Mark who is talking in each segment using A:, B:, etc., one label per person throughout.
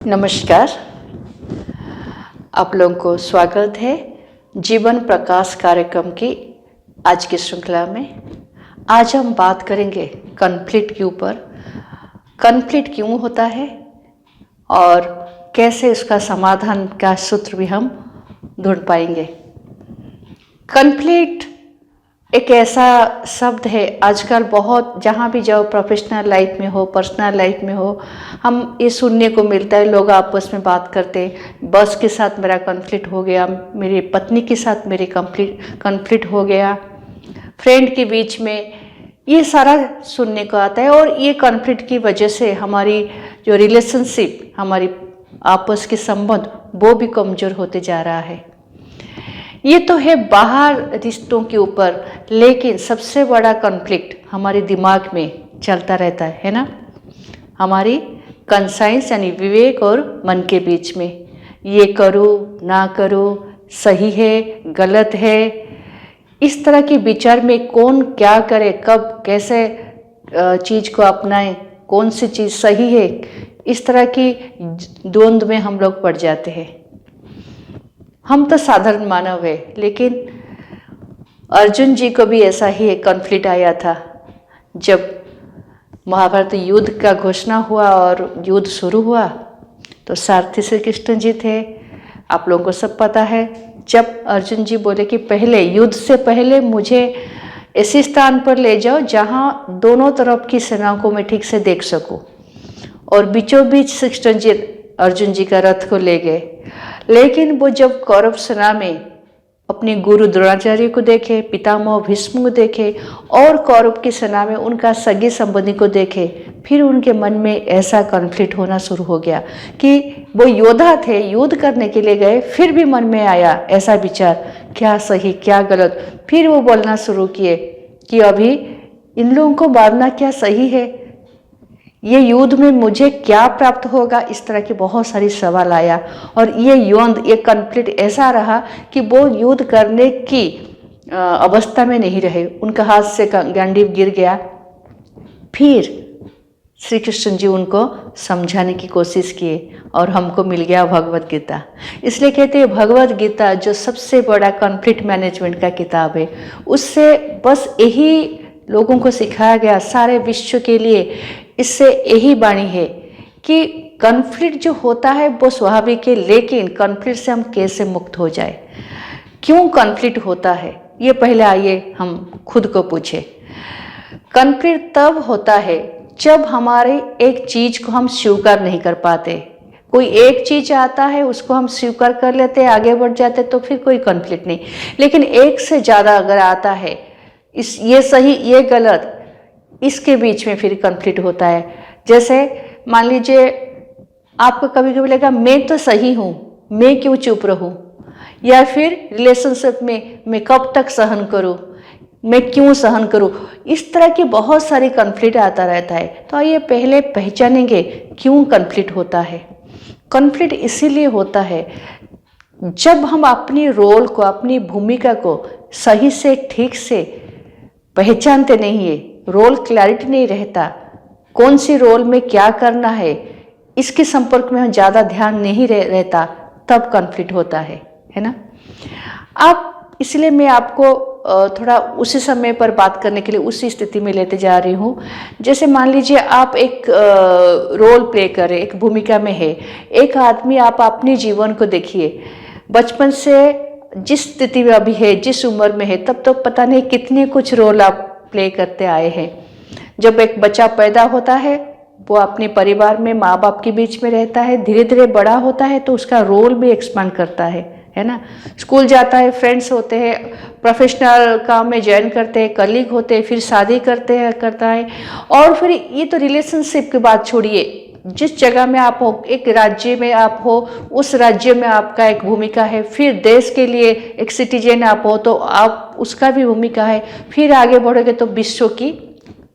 A: नमस्कार। आप लोगों को स्वागत है जीवन प्रकाश कार्यक्रम की आज की श्रृंखला में। आज हम बात करेंगे कॉन्फ्लिक्ट के ऊपर। कॉन्फ्लिक्ट क्यों होता है और कैसे उसका समाधान का सूत्र भी हम ढूंढ पाएंगे। कॉन्फ्लिक्ट एक ऐसा शब्द है आजकल बहुत, जहाँ भी जाओ, प्रोफेशनल लाइफ में हो, पर्सनल लाइफ में हो, हम ये सुनने को मिलता है। लोग आपस में बात करते हैं, बॉस के साथ मेरा कॉन्फ्लिक्ट हो गया, मेरी पत्नी के साथ मेरे कॉन्फ्लिक्ट हो गया, फ्रेंड के बीच में, ये सारा सुनने को आता है। और ये कॉन्फ्लिक्ट की वजह से हमारी जो रिलेशनशिप, हमारी आपस के संबंध, वो भी कमज़ोर होते जा रहा है। ये तो है बाहर रिश्तों के ऊपर, लेकिन सबसे बड़ा कॉन्फ्लिक्ट हमारे दिमाग में चलता रहता है ना, हमारी कॉन्साइंस यानी विवेक और मन के बीच में। ये करूँ ना करूँ, सही है गलत है, इस तरह के विचार में कौन क्या करे, कब कैसे चीज़ को अपनाएं, कौन सी चीज़ सही है, इस तरह की द्वंद्व में हम लोग पड़ जाते हैं। हम तो साधारण मानव है, लेकिन अर्जुन जी को भी ऐसा ही एक कॉन्फ्लिक्ट आया था। जब महाभारत युद्ध का घोषणा हुआ और युद्ध शुरू हुआ तो सारथी श्री कृष्ण जी थे। आप लोगों को सब पता है, जब अर्जुन जी बोले कि पहले युद्ध से पहले मुझे ऐसे स्थान पर ले जाओ जहाँ दोनों तरफ की सेनाओं को मैं ठीक से देख सकूं, और बीचों बीच श्री कृष्ण जी अर्जुन जी का रथ को ले गए। लेकिन वो जब कौरव सेना में अपने गुरु द्रोणाचार्य को देखे, पितामह भीष्म को देखे, और कौरव की सेना में उनका सगे संबंधी को देखे, फिर उनके मन में ऐसा कॉन्फ्लिक्ट होना शुरू हो गया कि वो योद्धा थे, युद्ध करने के लिए गए, फिर भी मन में आया ऐसा विचार, क्या सही क्या गलत। फिर वो बोलना शुरू किए कि अभी इन लोगों को मारना क्या सही है, ये युद्ध में मुझे क्या प्राप्त होगा, इस तरह के बहुत सारी सवाल आया। और ये युद्ध, ये कॉन्फ्लिक्ट ऐसा रहा कि वो युद्ध करने की अवस्था में नहीं रहे, उनका हाथ से गांडीव गिर गया। फिर श्री कृष्ण जी उनको समझाने की कोशिश किए और हमको मिल गया भगवद गीता। इसलिए कहते हैं भगवद गीता जो सबसे बड़ा कॉन्फ्लिक्ट मैनेजमेंट का किताब है, उससे बस यही लोगों को सिखाया गया, सारे विश्व के लिए इससे यही वाणी है कि कॉन्फ्लिक्ट जो होता है वो स्वाभाविक है, लेकिन कॉन्फ्लिक्ट से हम कैसे मुक्त हो जाए, क्यों कॉन्फ्लिक्ट होता है, ये पहले आइए हम खुद को पूछे। कॉन्फ्लिक्ट तब होता है जब हमारे एक चीज़ को हम स्वीकार नहीं कर पाते। कोई एक चीज़ आता है, उसको हम स्वीकार कर लेते, आगे बढ़ जाते, तो फिर कोई कॉन्फ्लिक्ट नहीं। लेकिन एक से ज़्यादा अगर आता है, ये सही ये गलत, इसके बीच में फिर कॉन्फ्लिक्ट होता है। जैसे मान लीजिए आपको कभी कभी लगा मैं तो सही हूँ, मैं क्यों चुप रहूँ, या फिर रिलेशनशिप में मैं कब तक सहन करूँ, मैं क्यों सहन करूँ, इस तरह की बहुत सारी कॉन्फ्लिक्ट आता रहता है। तो आइए पहले पहचानेंगे क्यों कॉन्फ्लिक्ट होता है। कॉन्फ्लिक्ट इसीलिए होता है जब हम अपनी रोल को, अपनी भूमिका को सही से ठीक से पहचानते नहीं है, रोल क्लैरिटी नहीं रहता, कौन सी रोल में क्या करना है, इसके संपर्क में हम ज़्यादा ध्यान नहीं रहता, तब कॉन्फ्लिक्ट होता है ना। अब इसलिए मैं आपको थोड़ा उसी समय पर बात करने के लिए उसी स्थिति में लेते जा रही हूँ। जैसे मान लीजिए आप एक रोल प्ले करें, एक भूमिका में है एक आदमी। आप अपने जीवन को देखिए, बचपन से जिस स्थिति में अभी है, जिस उम्र में है, तब तो पता नहीं कितने कुछ रोल आप प्ले करते आए हैं। जब एक बच्चा पैदा होता है, वो अपने परिवार में माँ बाप के बीच में रहता है, धीरे धीरे बड़ा होता है तो उसका रोल भी एक्सपांड करता है ना। स्कूल जाता है, फ्रेंड्स होते हैं, प्रोफेशनल काम में ज्वाइन करते हैं, कलीग होते हैं, फिर शादी करता है। और फिर ये तो रिलेशनशिप की बात छोड़िए, जिस जगह में आप हो, एक राज्य में आप हो, उस राज्य में आपका एक भूमिका है, फिर देश के लिए एक सिटीजन आप हो तो आप उसका भी भूमिका है, फिर आगे बढ़ोगे तो विश्व की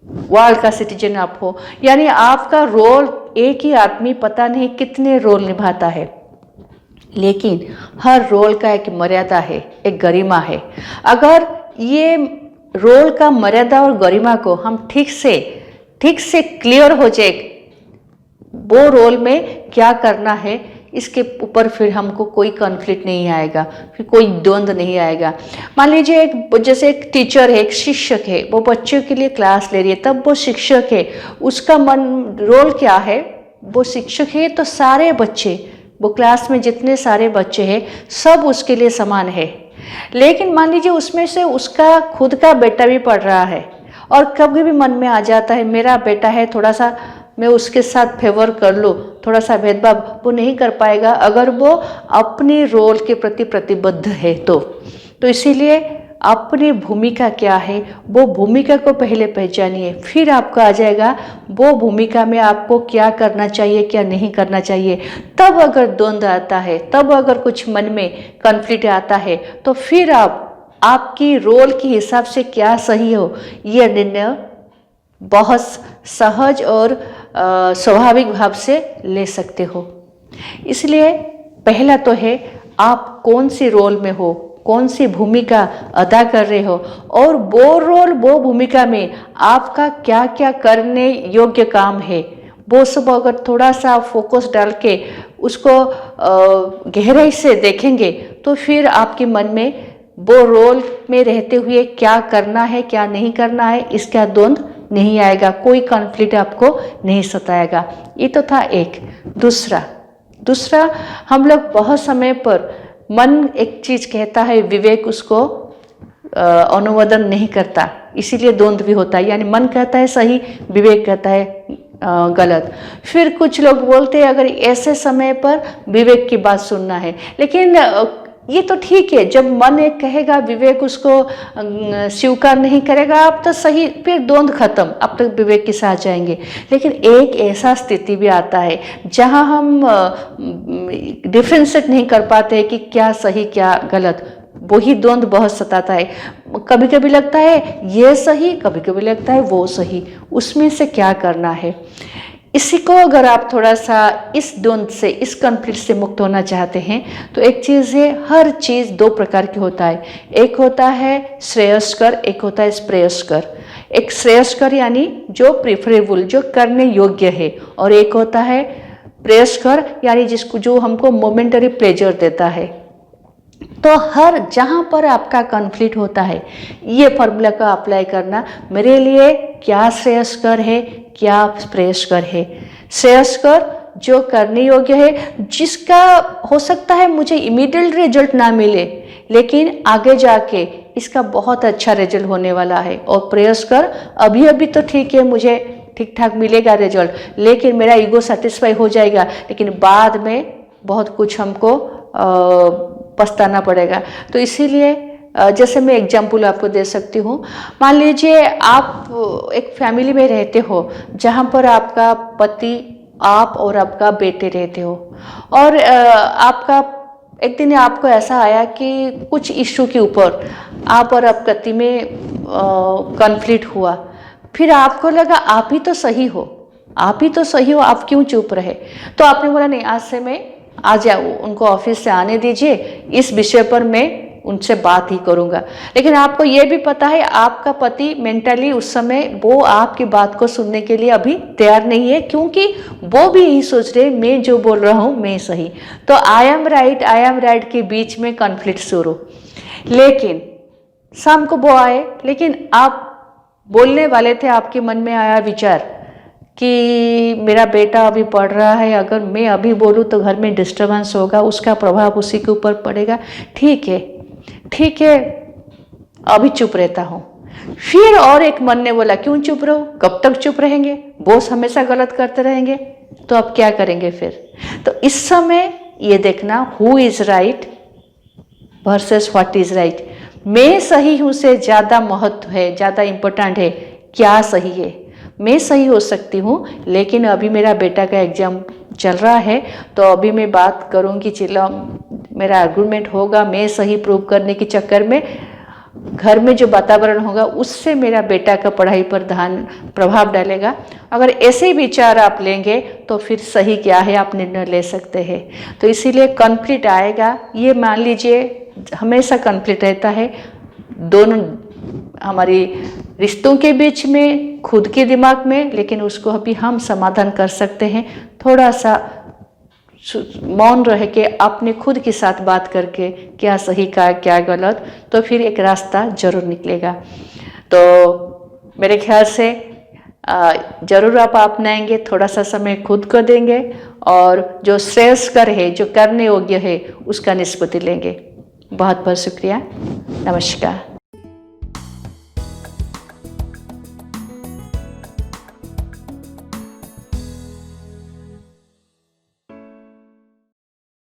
A: वर्ल्ड का सिटीजन आप हो। यानी आपका रोल, एक ही आदमी पता नहीं कितने रोल निभाता है, लेकिन हर रोल का एक मर्यादा है, एक गरिमा है। अगर ये रोल का मर्यादा और गरिमा को हम ठीक से क्लियर हो जाए, वो रोल में क्या करना है, इसके ऊपर फिर हमको कोई कॉन्फ्लिक्ट नहीं आएगा, फिर कोई द्वंद्व नहीं आएगा। मान लीजिए जैसे एक टीचर है, एक शिक्षक है, वो बच्चों के लिए क्लास ले रही है, तब वो शिक्षक है, उसका रोल क्या है, वो शिक्षक है तो सारे बच्चे, वो क्लास में जितने सारे बच्चे हैं सब उसके लिए समान है। लेकिन मान लीजिए उसमें से उसका खुद का बेटा भी पढ़ रहा है और कभी भी मन में आ जाता है मेरा बेटा है, थोड़ा सा मैं उसके साथ फेवर कर लूँ, थोड़ा सा भेदभाव, वो नहीं कर पाएगा अगर वो अपने रोल के प्रति प्रतिबद्ध है तो इसीलिए अपनी भूमिका क्या है, वो भूमिका को पहले पहचानिए, फिर आपको आ जाएगा वो भूमिका में आपको क्या करना चाहिए, क्या नहीं करना चाहिए। तब अगर द्वंद्व आता है, तब अगर कुछ मन में कॉन्फ्लिक्ट आता है, तो फिर आपकी रोल के हिसाब से क्या सही हो, यह निर्णय बहुत सहज और स्वाभाविक भाव से ले सकते हो। इसलिए पहला तो है आप कौन सी रोल में हो, कौन सी भूमिका अदा कर रहे हो, और वो रोल, वो भूमिका में आपका क्या क्या करने योग्य काम है, वो सब अगर थोड़ा सा फोकस डाल के उसको गहराई से देखेंगे तो फिर आपके मन में वो रोल में रहते हुए क्या करना है, क्या नहीं करना है, इसका द्वंद्व नहीं आएगा, कोई कॉन्फ्लिक्ट आपको नहीं सताएगा। ये तो था एक। दूसरा हम लोग बहुत समय पर मन एक चीज कहता है, विवेक उसको अनुमोदन नहीं करता, इसीलिए द्वंद्व भी होता है। यानी मन कहता है सही, विवेक कहता है गलत। फिर कुछ लोग बोलते हैं अगर ऐसे समय पर विवेक की बात सुनना है, लेकिन ये तो ठीक है, जब मन एक कहेगा विवेक उसको स्वीकार नहीं करेगा, आप तो सही, फिर द्वंद्व खत्म, आप तक विवेक के साथ जाएंगे। लेकिन एक ऐसा स्थिति भी आता है जहां हम डिफ्रेंशिएट नहीं कर पाते कि क्या सही क्या गलत, वही द्वंद्व बहुत सताता है। कभी कभी लगता है ये सही, कभी कभी लगता है वो सही, उसमें से क्या करना है। इसी को अगर आप थोड़ा सा इस द्वंद्व से, इस कॉन्फ्लिक्ट से मुक्त होना चाहते हैं तो एक चीज़ है, हर चीज़ दो प्रकार की होता है। एक होता है श्रेयस्कर, एक होता है श्रेयस्कर। एक श्रेयस्कर यानी जो प्रिफरेबल, जो करने योग्य है, और एक होता है प्रेयस्कर यानी जिसको जो हमको मोमेंटरी प्लेजर देता है। तो हर जहाँ पर आपका कॉन्फ्लिक्ट होता है, ये फॉर्मूला का अप्लाई करना, मेरे लिए क्या श्रेयस्कर है, क्या प्रेयस्कर है। श्रेयस्कर जो करने योग्य है, जिसका हो सकता है मुझे इमीडिएट रिजल्ट ना मिले, लेकिन आगे जाके इसका बहुत अच्छा रिजल्ट होने वाला है। और प्रेयस्कर अभी अभी तो ठीक है, मुझे ठीक ठाक मिलेगा रिजल्ट, लेकिन मेरा ईगो सेटिस्फाई हो जाएगा, लेकिन बाद में बहुत कुछ हमको पछताना पड़ेगा। तो इसीलिए जैसे मैं एग्जाम्पल आपको दे सकती हूँ। मान लीजिए आप एक फैमिली में रहते हो जहाँ पर आपका पति, आप और आपका बेटे रहते हो, और आपका एक दिन आपको ऐसा आया कि कुछ इशू के ऊपर आप और आपके पति में कॉन्फ्लिक्ट हुआ। फिर आपको लगा आप ही तो सही हो, आप ही तो सही हो, आप क्यों चुप रहे। तो आपने बोला नहीं, आज से मैं आ जाओ, उनको ऑफिस से आने दीजिए, इस विषय पर मैं उनसे बात ही करूंगा। लेकिन आपको ये भी पता है आपका पति मेंटली उस समय वो आपकी बात को सुनने के लिए अभी तैयार नहीं है, क्योंकि वो भी यही सोच रहे मैं जो बोल रहा हूँ मैं सही। तो आई एम राइट के बीच में कॉन्फ्लिक्ट शुरू। लेकिन शाम को वो आए, लेकिन आप बोलने वाले थे, आपके मन में आया विचार कि मेरा बेटा अभी पढ़ रहा है, अगर मैं अभी बोलूँ तो घर में डिस्टर्बेंस होगा, उसका प्रभाव उसी के ऊपर पड़ेगा। ठीक है, अभी चुप रहता हूँ। फिर और एक मन ने बोला क्यों चुप रहो, कब तक चुप रहेंगे, बॉस हमेशा गलत करते रहेंगे, तो अब क्या करेंगे फिर। तो इस समय ये देखना who is right versus what is right, मैं सही हूँ से ज़्यादा महत्व है, ज़्यादा इम्पोर्टेंट है क्या सही है। मैं सही हो सकती हूँ, लेकिन अभी मेरा बेटा का एग्जाम चल रहा है, तो अभी मैं बात करूँगी, चिल्ला मेरा आर्गुमेंट होगा, मैं सही प्रूव करने के चक्कर में घर में जो वातावरण होगा उससे मेरा बेटा का पढ़ाई पर प्रभाव डालेगा। अगर ऐसे विचार आप लेंगे तो फिर सही क्या है आप निर्णय ले सकते हैं। तो इसीलिए कॉन्फ्लिक्ट आएगा, ये मान लीजिए हमेशा कॉन्फ्लिक्ट रहता है दोनों हमारी रिश्तों के बीच में, खुद के दिमाग में, लेकिन उसको अभी हम समाधान कर सकते हैं। थोड़ा सा मौन रह के अपने खुद के साथ बात करके क्या सही कहा क्या गलत, तो फिर एक रास्ता जरूर निकलेगा। तो मेरे ख्याल से जरूर आप अपनाएंगे, थोड़ा सा समय खुद को देंगे और जो श्रेयस्कर है, जो करने योग्य है, उसका निष्पत्ति लेंगे। बहुत बहुत शुक्रिया। नमस्कार।